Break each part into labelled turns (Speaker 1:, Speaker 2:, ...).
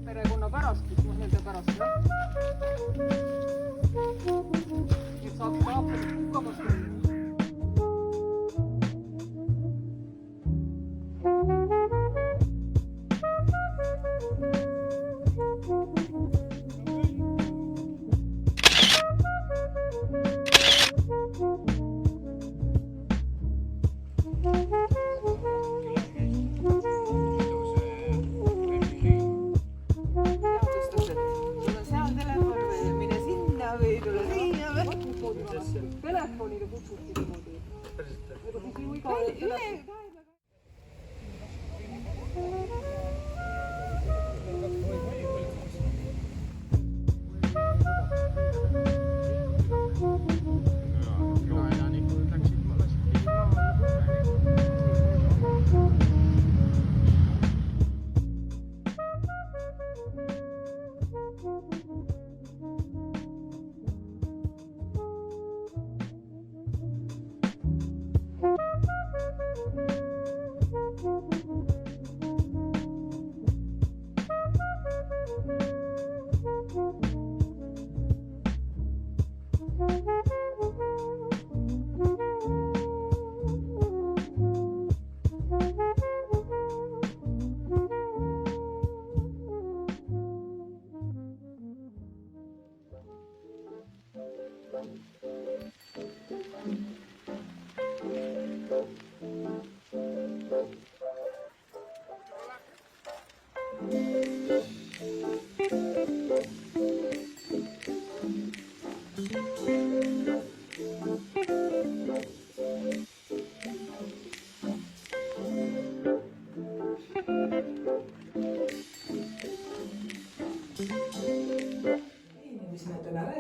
Speaker 1: Perekonna pärast, kus ma nende pärast saab taapelist mugavast olla. Telefonile kutsuti niimoodi. Ega siis ju iga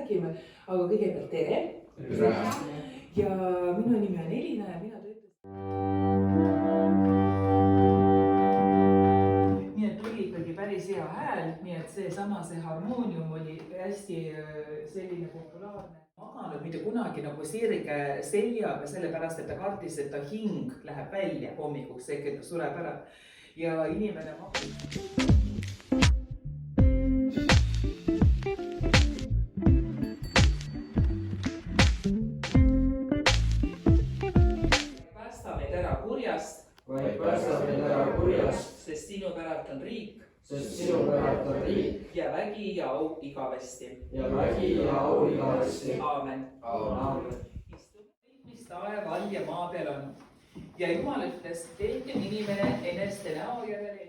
Speaker 1: räägime, aga kõigepealt tere. Ja minu nimi on Elina ja mina töötasin. Nii et tuli ikkagi päris hea hääl, nii et see harmoonium oli hästi selline populaarne. Maganud mitte kunagi nagu sirge seljaga, sellepärast et ta kartis, et ta hing läheb välja hommikuks, see ta sureb ära ja inimene magab.
Speaker 2: Vaid päästa meid ära kurjast,
Speaker 1: sest sinu päralt on riik,
Speaker 2: ja
Speaker 1: vägi ja au igavesti. Aamen. Mis taeva all ja maa peal on. Ja Jumal ütles, tehkem inimene eneste näo järele.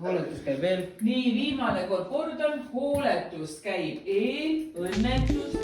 Speaker 2: hooletus käib veel.
Speaker 1: Nii, viimane kord kordan, hooletus käib eel, õnnetus.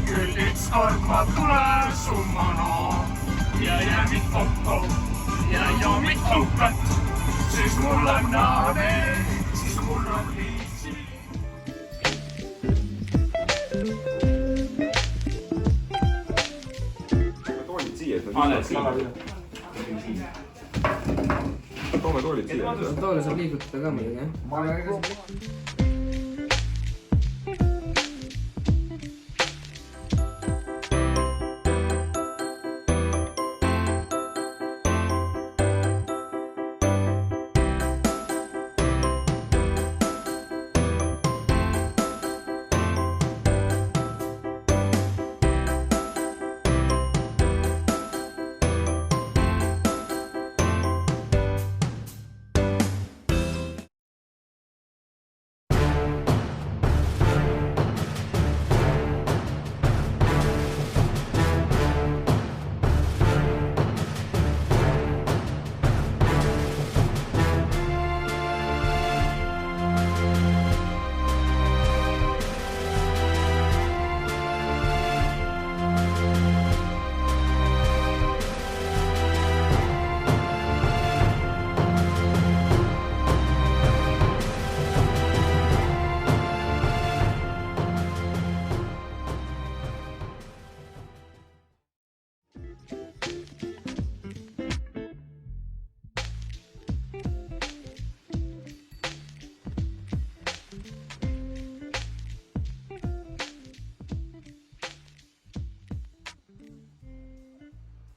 Speaker 3: Küll ükskord ma tulen summana ja jäämid kokku ja joomid tuhkat. siis mul on naane, siis mul on viisi.
Speaker 4: Toolid siia, et
Speaker 2: Anneks tagasi.
Speaker 4: toome toolid siia.
Speaker 2: Toole saab liigutada ka muidugi, jah?